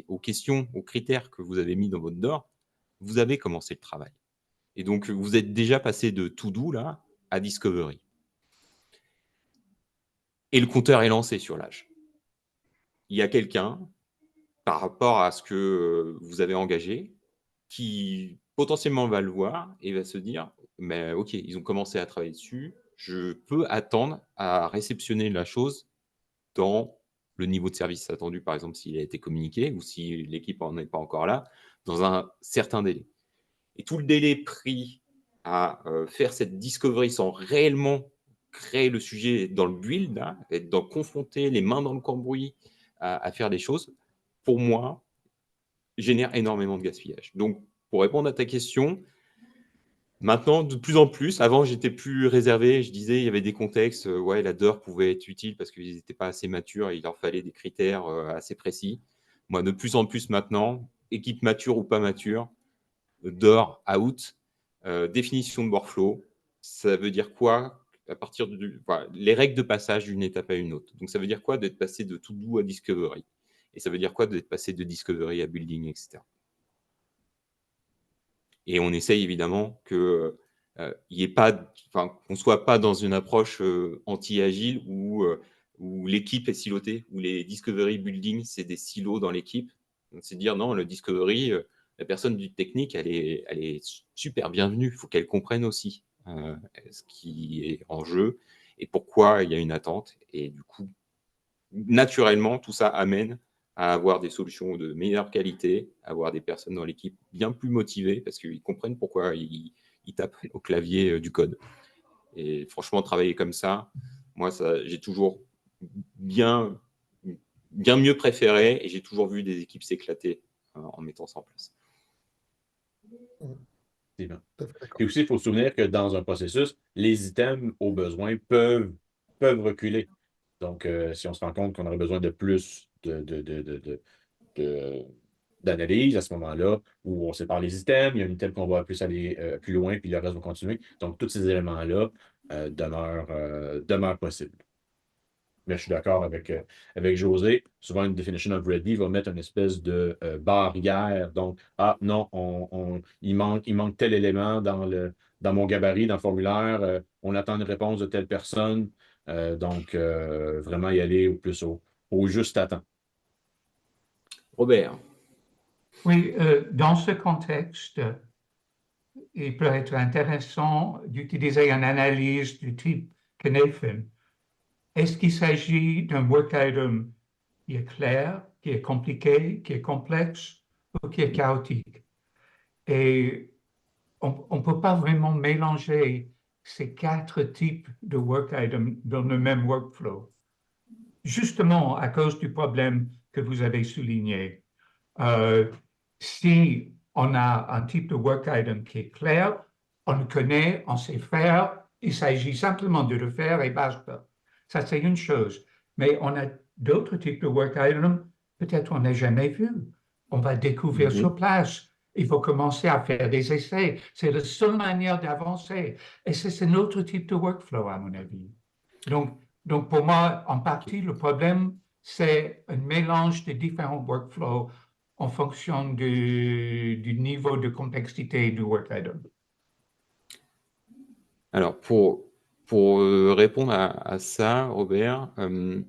aux questions, aux critères que vous avez mis dans votre DOR, vous avez commencé le travail. Et donc, vous êtes déjà passé de to do là à discovery. Et le compteur est lancé sur l'âge. Il y a quelqu'un, par rapport à ce que vous avez engagé, qui potentiellement va le voir et va se dire, mais OK, ils ont commencé à travailler dessus, je peux attendre à réceptionner la chose dans le niveau de service attendu, par exemple, s'il a été communiqué ou si l'équipe n'en est pas encore là, dans un certain délai. Et tout le délai pris à faire cette discovery sans réellement créer le sujet dans le build, hein, être dans confronter les mains dans le cambouis à faire des choses, pour moi, génère énormément de gaspillage. Donc, pour répondre à ta question, maintenant, de plus en plus, avant, j'étais plus réservé. Je disais, il y avait des contextes, ouais, la DOR pouvait être utile parce qu'ils n'étaient pas assez matures et il leur fallait des critères assez précis. Moi, de plus en plus maintenant, équipe mature ou pas mature, DOR, out, définition de workflow, ça veut dire quoi à partir les règles de passage d'une étape à une autre. Donc, ça veut dire quoi d'être passé de to do à discovery? Et ça veut dire quoi d'être passé de discovery à building, etc. Et on essaye évidemment que y ait pas, qu'on ne soit pas dans une approche anti-agile où l'équipe est silotée, où les discovery building, c'est des silos dans l'équipe. Donc, c'est dire non, le discovery, la personne du technique, elle est super bienvenue. Il faut qu'elle comprenne aussi ce qui est en jeu et pourquoi il y a une attente. Et du coup, naturellement, tout ça amène à avoir des solutions de meilleure qualité, avoir des personnes dans l'équipe bien plus motivées parce qu'ils comprennent pourquoi ils tapent au clavier du code. Et franchement, travailler comme ça, moi, j'ai toujours bien mieux préféré et j'ai toujours vu des équipes s'éclater en mettant ça en place. Et aussi, il faut se souvenir que dans un processus, les items, au besoin, peuvent reculer. Donc, si on se rend compte qu'on aurait besoin de plus d'analyse à ce moment-là, où on sépare les items, il y a un item qu'on va plus aller plus loin, puis le reste va continuer. Donc, tous ces éléments-là demeurent possibles. Mais je suis d'accord avec José. Souvent, une definition of ready va mettre une espèce de barrière. Donc, non, il manque tel élément dans mon gabarit, dans le formulaire. On attend une réponse de telle personne. Donc, vraiment y aller au juste à temps. Robert. Oui, dans ce contexte, il peut être intéressant d'utiliser une analyse du type Cynefin. Est-ce qu'il s'agit d'un work item qui est clair, qui est compliqué, qui est complexe ou qui est chaotique? Et on ne peut pas vraiment mélanger ces 4 types de work items dans le même workflow, justement à cause du problème que vous avez souligné. Si on a un type de work item qui est clair, on le connaît, on sait faire, il s'agit simplement de le faire et basta. Ça, c'est une chose. Mais on a d'autres types de work items, peut-être on n'a jamais vu. On va découvrir sur place. Il faut commencer à faire des essais. C'est la seule manière d'avancer. Et c'est un autre type de workflow, à mon avis. Donc pour moi, en partie, le problème, c'est un mélange de différents workflows en fonction du niveau de complexité du work item. Alors, pour répondre à ça, Robert, je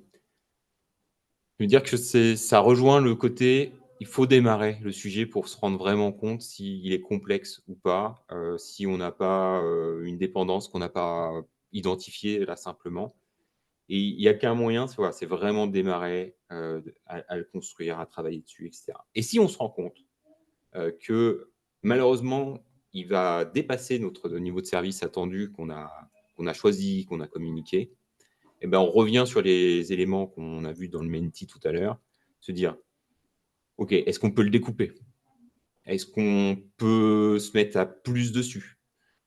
veux dire que ça rejoint le côté, il faut démarrer le sujet pour se rendre vraiment compte s'il est complexe ou pas, si on n'a pas une dépendance qu'on n'a pas identifiée là simplement. Et il n'y a qu'un moyen, c'est vraiment démarrer, à le construire, à travailler dessus, etc. Et si on se rend compte que malheureusement, il va dépasser notre niveau de service attendu qu'on a choisi, qu'on a communiqué, et ben on revient sur les éléments qu'on a vus dans le Menti tout à l'heure, se dire, OK, est-ce qu'on peut le découper? Est-ce qu'on peut se mettre à plus dessus?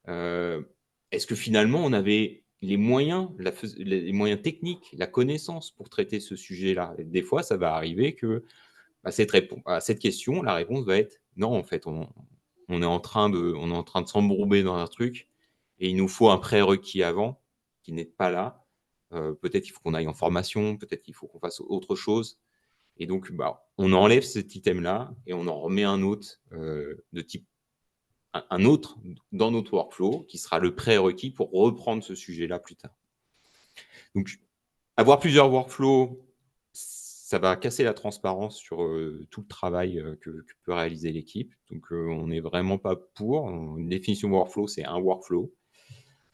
Est-ce que finalement, on avait les moyens, les moyens techniques, la connaissance pour traiter ce sujet-là? Et des fois, ça va arriver que à cette question, la réponse va être non, en fait, on est en train de s'embourber dans un truc et il nous faut un prérequis avant qui n'est pas là. Peut-être qu'il faut qu'on aille en formation, peut-être qu'il faut qu'on fasse autre chose. Et donc, on enlève cet item-là et on en remet un autre de type un autre dans notre workflow qui sera le prérequis pour reprendre ce sujet-là plus tard. Donc, avoir plusieurs workflows, ça va casser la transparence sur tout le travail que peut réaliser l'équipe. Donc, on n'est vraiment pas pour. Une définition workflow, c'est un workflow.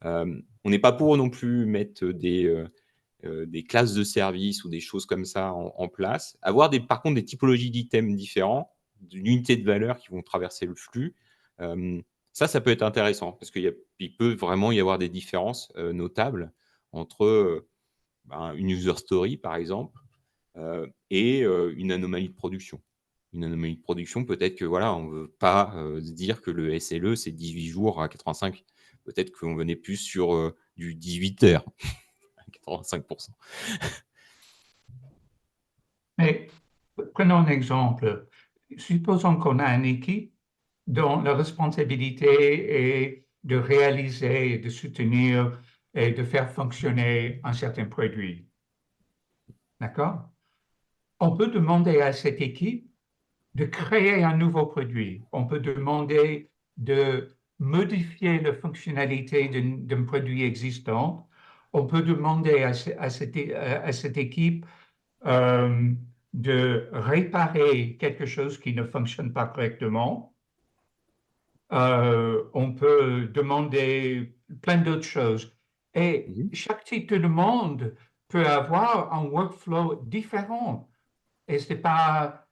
On n'est pas pour non plus mettre des classes de services ou des choses comme ça en place. Avoir par contre des typologies d'items différents, d'unités de valeur qui vont traverser le flux. Ça peut être intéressant parce qu'il peut vraiment y avoir des différences notables entre une user story, par exemple, et une anomalie de production. Une anomalie de production, peut-être que voilà, on ne veut pas se dire que le SLE, c'est 18 jours à 85. Peut-être qu'on venait plus sur du 18 heures à 85%. Mais prenons un exemple. Supposons qu'on a une équipe dont la responsabilité est de réaliser, de soutenir et de faire fonctionner un certain produit. D'accord? On peut demander à cette équipe de créer un nouveau produit. On peut demander de modifier la fonctionnalité d'un produit existant, on peut demander à cette équipe de réparer quelque chose qui ne fonctionne pas correctement. On peut demander plein d'autres choses. Et chaque type de demande peut avoir un workflow différent. Et ce n'est pas,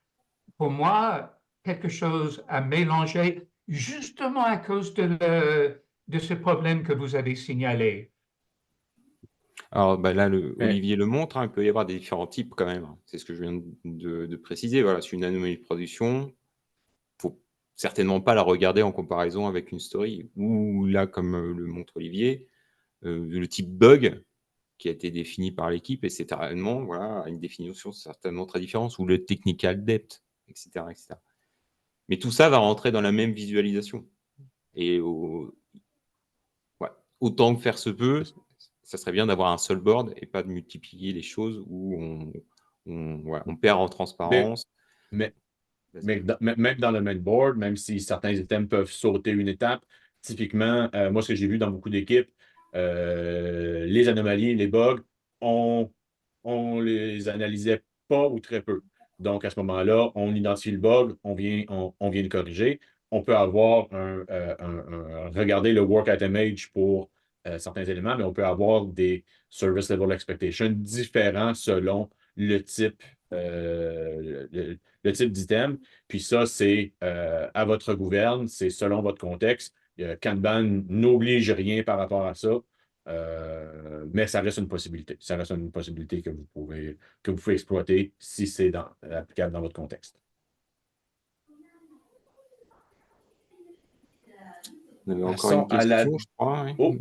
pour moi, quelque chose à mélanger justement à cause de ce problème que vous avez signalé. Alors bah, là, Mais- Olivier le montre, hein, il peut y avoir des différents types quand même, hein. C'est ce que je viens de préciser. Voilà, c'est une anomalie de production. Faut certainement pas la regarder en comparaison avec une story. Ou là, comme le montre Olivier, le type bug qui a été défini par l'équipe, et c'est certainement voilà, une définition certainement très différente, ou le technical depth, etc., etc. Mais tout ça va rentrer dans la même visualisation. Et ouais, autant que faire se peut, ça serait bien d'avoir un seul board et pas de multiplier les choses où on perd en mais, transparence. mais, même dans le main board, même si certains items peuvent sauter une étape, typiquement, moi, ce que j'ai vu dans beaucoup d'équipes, les anomalies, les bugs, on les analysait pas ou très peu. Donc, à ce moment-là, on identifie le bug, on vient le corriger. On peut avoir regarder le work item age pour certains éléments, mais on peut avoir des service level expectations différents selon le type, le type d'item. Puis ça, c'est à votre gouverne, c'est selon votre contexte. Kanban n'oblige rien par rapport à ça. Mais ça reste une possibilité. Ça reste une possibilité que vous pouvez exploiter si c'est applicable dans votre contexte. On avait encore une question, je crois. Oui. Oh,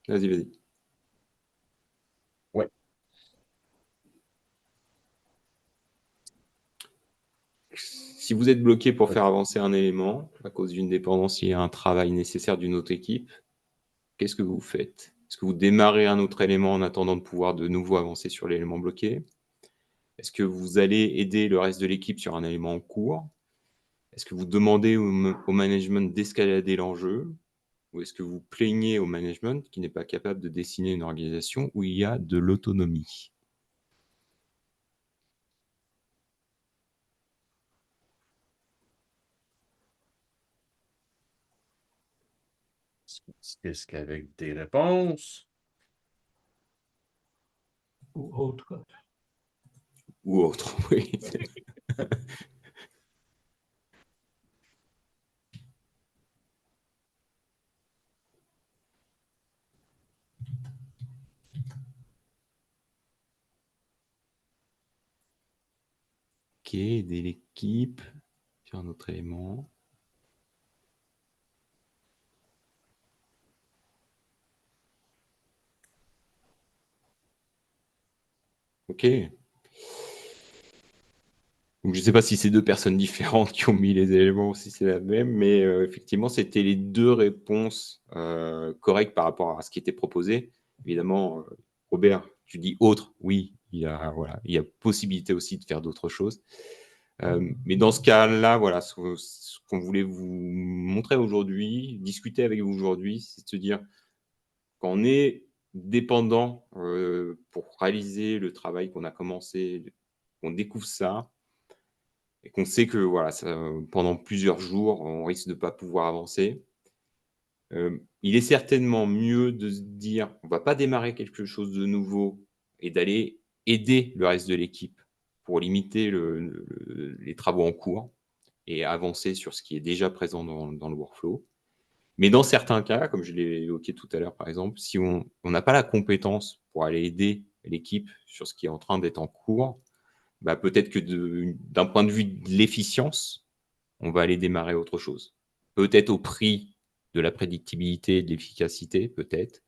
Vas-y, vas-y. ouais. Si vous êtes bloqué pour faire avancer un élément à cause d'une dépendance liée à un travail nécessaire d'une autre équipe, qu'est-ce que vous faites? Est-ce que vous démarrez un autre élément en attendant de pouvoir de nouveau avancer sur l'élément bloqué? Est-ce que vous allez aider le reste de l'équipe sur un élément en cours? Est-ce que vous demandez au management d'escalader l'enjeu? Ou est-ce que vous plaignez au management qui n'est pas capable de dessiner une organisation où il y a de l'autonomie? Est-ce qu'avec des réponses? Ou autre. Ou autre, oui. Ok, aider l'équipe sur un autre élément. Ok. Donc, je ne sais pas si c'est deux personnes différentes qui ont mis les éléments ou si c'est la même, mais effectivement, c'était les deux réponses correctes par rapport à ce qui était proposé. Évidemment, Robert, tu dis autre, oui, il y a possibilité aussi de faire d'autres choses. Mais dans ce cas-là, voilà, ce qu'on voulait vous montrer aujourd'hui, discuter avec vous aujourd'hui, c'est de se dire qu'on est dépendant pour réaliser le travail qu'on a commencé, qu'on découvre ça, et qu'on sait que voilà, pendant plusieurs jours, on risque de ne pas pouvoir avancer. Il est certainement mieux de se dire, on ne va pas démarrer quelque chose de nouveau et d'aller aider le reste de l'équipe pour limiter les travaux en cours et avancer sur ce qui est déjà présent dans le workflow. Mais dans certains cas, comme je l'ai évoqué tout à l'heure, par exemple, si on n'a pas la compétence pour aller aider l'équipe sur ce qui est en train d'être en cours, bah, peut-être que d'un point de vue de l'efficience, on va aller démarrer autre chose. Peut-être au prix de la prédictibilité et de l'efficacité, peut-être.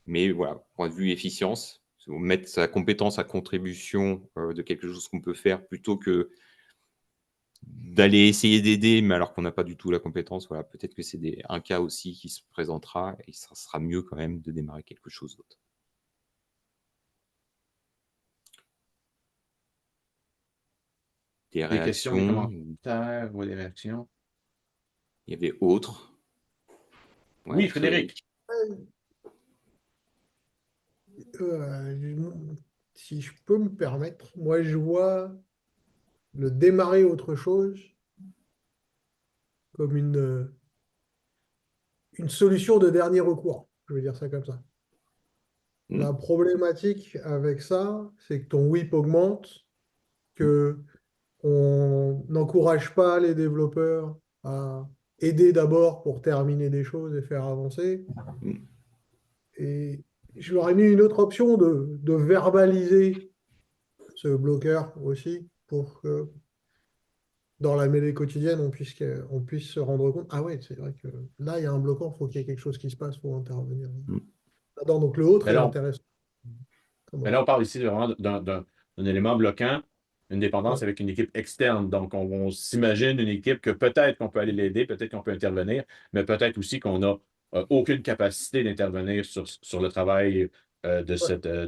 Mais voilà, point de vue efficience, mettre sa compétence à contribution de quelque chose qu'on peut faire plutôt que d'aller essayer d'aider, mais alors qu'on n'a pas du tout la compétence, voilà, peut-être que c'est un cas aussi qui se présentera et ça sera mieux quand même de démarrer quelque chose d'autre. Des Des questions, des réactions? commentaires ou des réactions? Il y avait autre. Ouais, Oui, Frédéric. Si je peux me permettre, moi je vois le démarrer autre chose comme une solution de dernier recours. Je veux dire ça comme ça. La problématique avec ça, c'est que ton whip augmente, que on n'encourage pas les développeurs à aider d'abord pour terminer des choses et faire avancer. Et je leur ai mis une autre option de verbaliser ce bloqueur aussi pour que dans la mêlée quotidienne, on puisse se rendre compte, ah ouais, c'est vrai que là, il y a un bloquant, il faut qu'il y ait quelque chose qui se passe, il faut intervenir. Donc le autre Mais est là, intéressant. Mais là, on parle ici vraiment d'un élément bloquant, une dépendance Ouais. avec une équipe externe. Donc, on s'imagine une équipe que peut-être qu'on peut aller l'aider, peut-être qu'on peut intervenir, mais peut-être aussi qu'on n'a aucune capacité d'intervenir sur le travail Ouais. de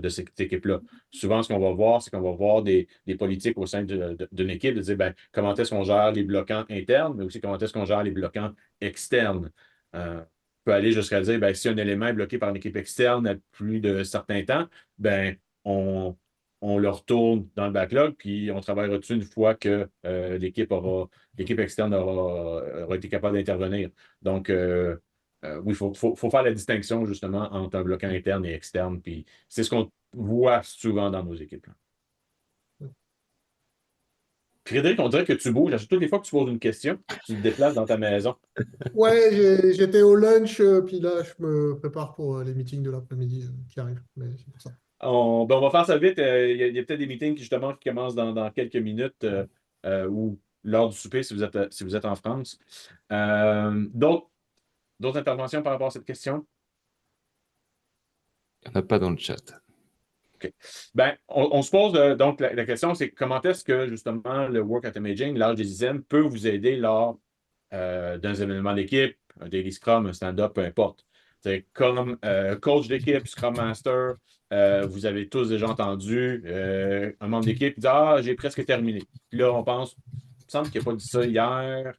cette équipe-là. Souvent, ce qu'on va voir, c'est qu'on va voir des politiques au sein d'une équipe, de dire ben, comment est-ce qu'on gère les bloquants internes, mais aussi comment est-ce qu'on gère les bloquants externes. On peut aller jusqu'à dire ben, si un élément est bloqué par une équipe externe à plus de certains temps, ben, on, on le retourne dans le backlog, puis on travaillera dessus une fois que l'équipe externe aura été capable d'intervenir. Donc, oui, il faut faire la distinction justement entre un bloquant interne et externe, puis c'est ce qu'on voit souvent dans nos équipes, là. Frédéric, on dirait que tu bouges. Toutes les fois que tu poses une question, tu te déplaces dans ta maison. Ouais, j'étais au lunch, puis là, je me prépare pour les meetings de l'après-midi qui arrivent. Mais c'est pour ça. On va faire ça vite. Il y a peut-être des meetings justement qui commencent dans quelques minutes ou lors du souper si vous êtes en France. D'autres interventions par rapport à cette question? Il n'y en a pas dans le chat. OK. Ben, on se pose donc la question, c'est comment est-ce que justement le Work at Imaging, l'âge des ISEM, peut vous aider lors d'un événement d'équipe, un daily scrum, un stand-up, peu importe. C'est comme coach d'équipe, Scrum Master, vous avez tous déjà entendu un membre d'équipe qui dit ah, j'ai presque terminé. Puis là, on pense, il me semble qu'il n'a pas dit ça hier,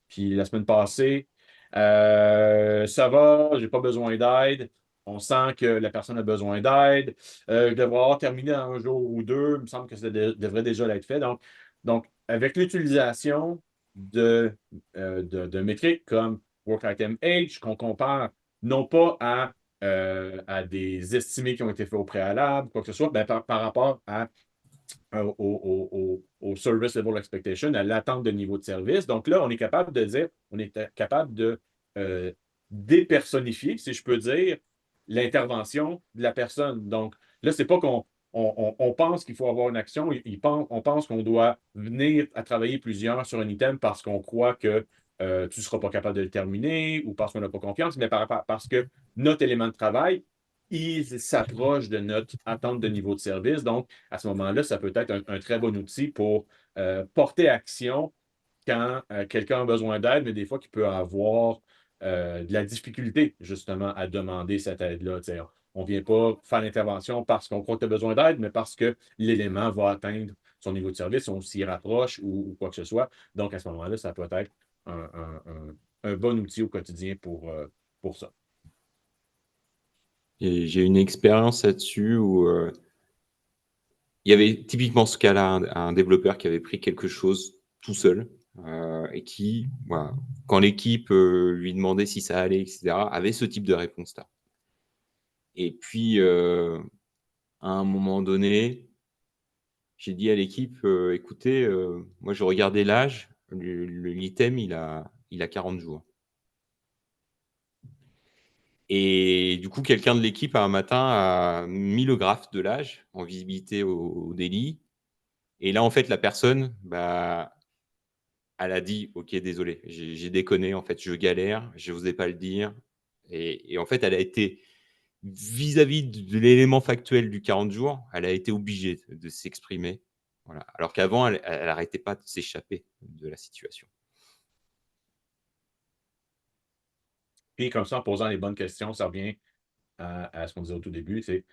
puis la semaine passée. Ça va, j'ai pas besoin d'aide. On sent que la personne a besoin d'aide. Je devrais avoir terminé en un jour ou deux. Il me semble que ça devrait déjà l'être fait. Donc, avec l'utilisation de métriques comme Work Item Age, qu'on compare non pas à des estimés qui ont été faits au préalable, quoi que ce soit, ben, par rapport au service level expectation, à l'attente de niveau de service. Donc là, on est capable de dire, on est capable de dépersonnifier, si je peux dire, l'intervention de la personne. Donc là, c'est pas qu'on pense qu'il faut avoir une action, on pense qu'on doit venir à travailler plusieurs sur un item parce qu'on croit que tu ne seras pas capable de le terminer ou parce qu'on n'a pas confiance, mais parce que notre élément de travail, il s'approche de notre attente de niveau de service. Donc, à ce moment-là, ça peut être un très bon outil pour porter action quand quelqu'un a besoin d'aide, mais des fois qu'il peut avoir de la difficulté justement à demander cette aide-là. On ne vient pas faire l'intervention parce qu'on croit que tu as besoin d'aide, mais parce que l'élément va atteindre son niveau de service, on s'y rapproche ou quoi que ce soit. Donc, à ce moment-là, ça peut être un bon outil au quotidien pour ça. Et j'ai une expérience là-dessus où il y avait typiquement ce cas-là, un développeur qui avait pris quelque chose tout seul et qui, voilà, quand l'équipe lui demandait si ça allait, etc., avait ce type de réponse-là. Et puis, à un moment donné, j'ai dit à l'équipe, écoutez, moi je regardais l'âge, l'item, il a 40 jours. Et du coup, quelqu'un de l'équipe, un matin, a mis le graphe de l'âge en visibilité au daily. Et là, en fait, la personne, bah, elle a dit, OK, désolé, j'ai déconné, en fait, je galère, je n'osais pas le dire. Et en fait, elle a été, vis-à-vis de l'élément factuel du 40 jours, elle a été obligée de s'exprimer. Voilà. Alors qu'avant, elle n'arrêtait pas de s'échapper de la situation. Puis comme ça, en posant les bonnes questions, ça revient à ce qu'on disait au tout début, c'est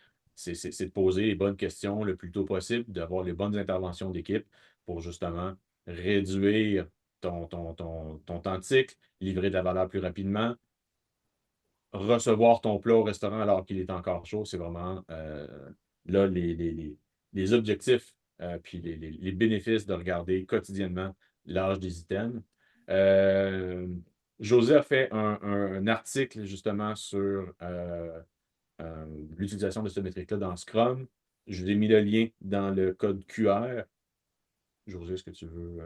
de poser les bonnes questions le plus tôt possible, d'avoir les bonnes interventions d'équipe pour justement réduire ton temps de cycle, livrer de la valeur plus rapidement, recevoir ton plat au restaurant alors qu'il est encore chaud, c'est vraiment là les objectifs puis les bénéfices de regarder quotidiennement l'âge des items. José a fait un article justement sur l'utilisation de cette métrique-là dans Scrum. Je vous ai mis le lien dans le code QR. José, est-ce que tu veux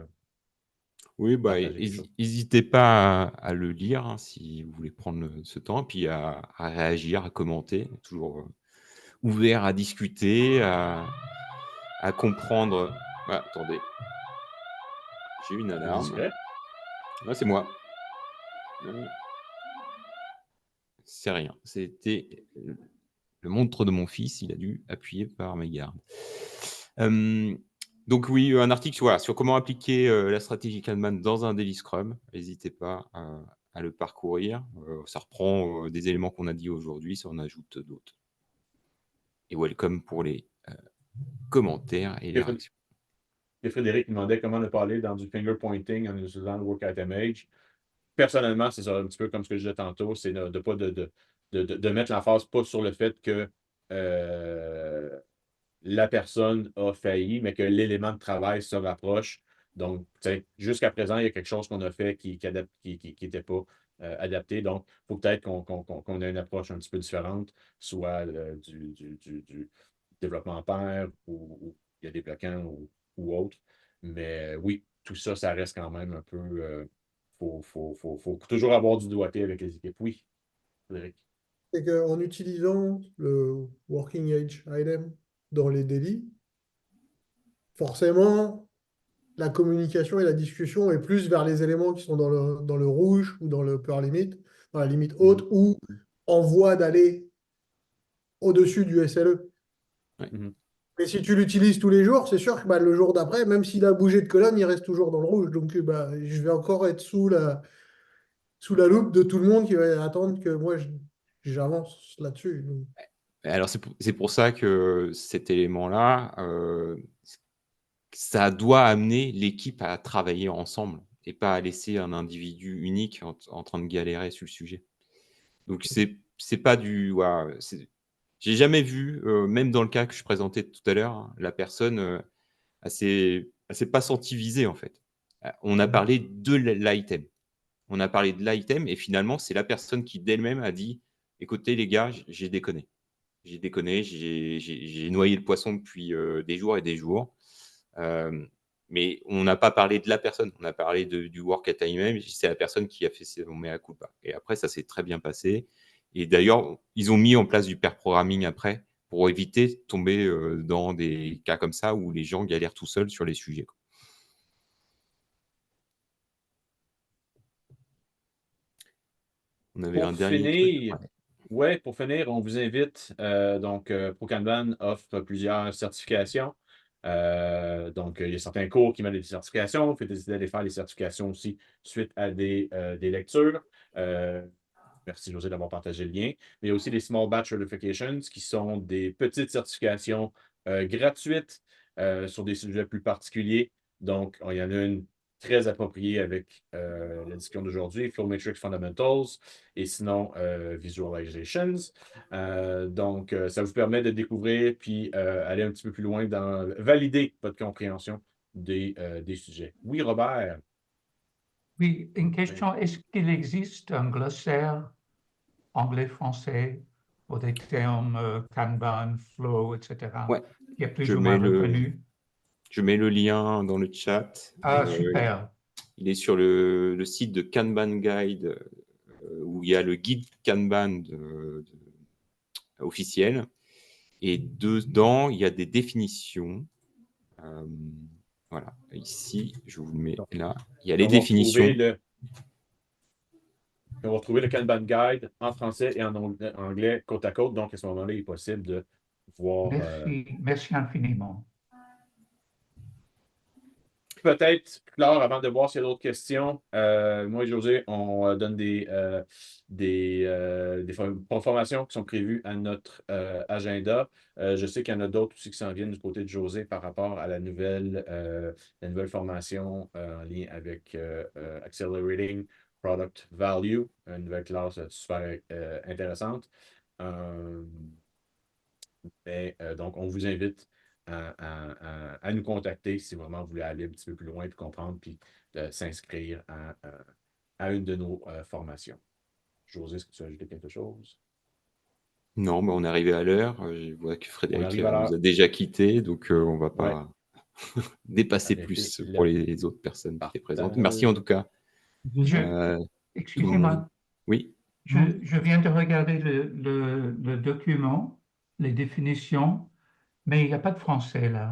Oui, partager quelque chose? n'hésitez pas à le lire hein, si vous voulez prendre ce temps, puis à réagir, à commenter. Toujours ouvert à discuter, à comprendre. Ah, attendez, j'ai une Plus alarme. discret. Ah, c'est moi. C'est rien. C'était le montre de mon fils. Il a dû appuyer par mégarde. Donc oui, un article sur comment appliquer la stratégie Kanban dans un daily Scrum. N'hésitez pas à le parcourir. Ça reprend des éléments qu'on a dit aujourd'hui, ça en ajoute d'autres. Et welcome pour les commentaires et les réactions. Et Frédéric me demandait comment ne pas aller dans du finger pointing en utilisant le work item age. Personnellement, c'est ça, un petit peu comme ce que je disais tantôt, c'est de mettre l'emphase pas sur le fait que la personne a failli, mais que l'élément de travail se rapproche. Donc, jusqu'à présent, il y a quelque chose qu'on a fait qui n'était pas adapté. Donc, il faut peut-être qu'on ait une approche un petit peu différente, soit du développement pair ou il y a des bloquants ou autre. Mais oui, tout ça, ça reste quand même un peu. Faut toujours avoir du doigté avec les équipes. Oui, Frédéric. C'est qu'en utilisant le working age item dans les délits, forcément, la communication et la discussion est plus vers les éléments qui sont dans le rouge ou dans le upper limit, dans la limite haute, ou en voie d'aller au-dessus du SLE. Mhm. Mais si tu l'utilises tous les jours, c'est sûr que bah, le jour d'après, même s'il a bougé de colonne, il reste toujours dans le rouge. Donc bah, je vais encore être sous la loupe de tout le monde qui va attendre que moi j'avance là-dessus. Donc, Alors, c'est pour ça que cet élément-là, ça doit amener l'équipe à travailler ensemble et pas à laisser un individu unique en train de galérer sur le sujet. Donc, c'est pas du. Voilà, j'ai jamais vu, même dans le cas que je présentais tout à l'heure, hein, la personne elle s'est pas sentie visée en fait. On a parlé de l'item. On a parlé de l'item et finalement, c'est la personne qui d'elle-même a dit écoutez, les gars, j'ai déconné. J'ai déconné, j'ai noyé le poisson depuis des jours et des jours. Mais on n'a pas parlé de la personne, on a parlé du work at time, c'est la personne qui a fait son mea culpa. Et après, ça s'est très bien passé. Et d'ailleurs, ils ont mis en place du pair programming après pour éviter de tomber dans des cas comme ça où les gens galèrent tout seuls sur les sujets. On avait un Pour dernier truc. finir, ouais, pour finir, on vous invite. ProKanban offre plusieurs certifications. Donc, il y a certains cours qui mettent des certifications. Vous pouvez décider d'aller faire les certifications aussi suite à des lectures. Merci, José, d'avoir partagé le lien. Mais il y a aussi les Small Batch Certifications qui sont des petites certifications gratuites sur des sujets plus particuliers. Donc, il y en a une très appropriée avec la discussion d'aujourd'hui, Flowmetrics Fundamentals, et sinon Visualizations. Donc, ça vous permet de découvrir puis aller un petit peu plus loin dans valider votre compréhension des sujets. Oui, Robert. Oui, une question. Est-ce qu'il existe un glossaire anglais-français pour des termes Kanban, Flow, etc., Ouais, qui est plus je ou moins mets reconnu? je mets le lien dans le chat. Ah, super. Il est sur le site de Kanban Guide où il y a le guide Kanban officiel. Et dedans, il y a des définitions. Voilà, ici, je vous le mets là. Il y a les définitions. On va retrouver le Kanban Guide en français et en anglais côte à côte. Donc, à ce moment-là, il est possible de voir. Merci, merci infiniment. peut-être, Claire, avant de voir s'il y a d'autres questions, moi et José, on donne des formations qui sont prévues à notre agenda. Je sais qu'il y en a d'autres aussi qui s'en viennent du côté de José par rapport à la nouvelle formation en lien avec Accelerating Product Value, une nouvelle classe super intéressante. Donc, on vous invite à nous contacter si vraiment vous voulez aller un petit peu plus loin, puis comprendre, puis s'inscrire à une de nos formations. José, est-ce que tu as ajouté quelque chose? Non, mais on est arrivé à l'heure. Je vois que Frédéric arrive à nous l'heure. a déjà quittés, donc on va Ouais. pas dépasser Arrêtez plus la pour les autres personnes qui étaient présentes. partage. Merci en tout cas. Je- Euh, tout le monde. Excusez-moi, Oui. je viens de regarder le document, les définitions, mais il n'y a pas de français là.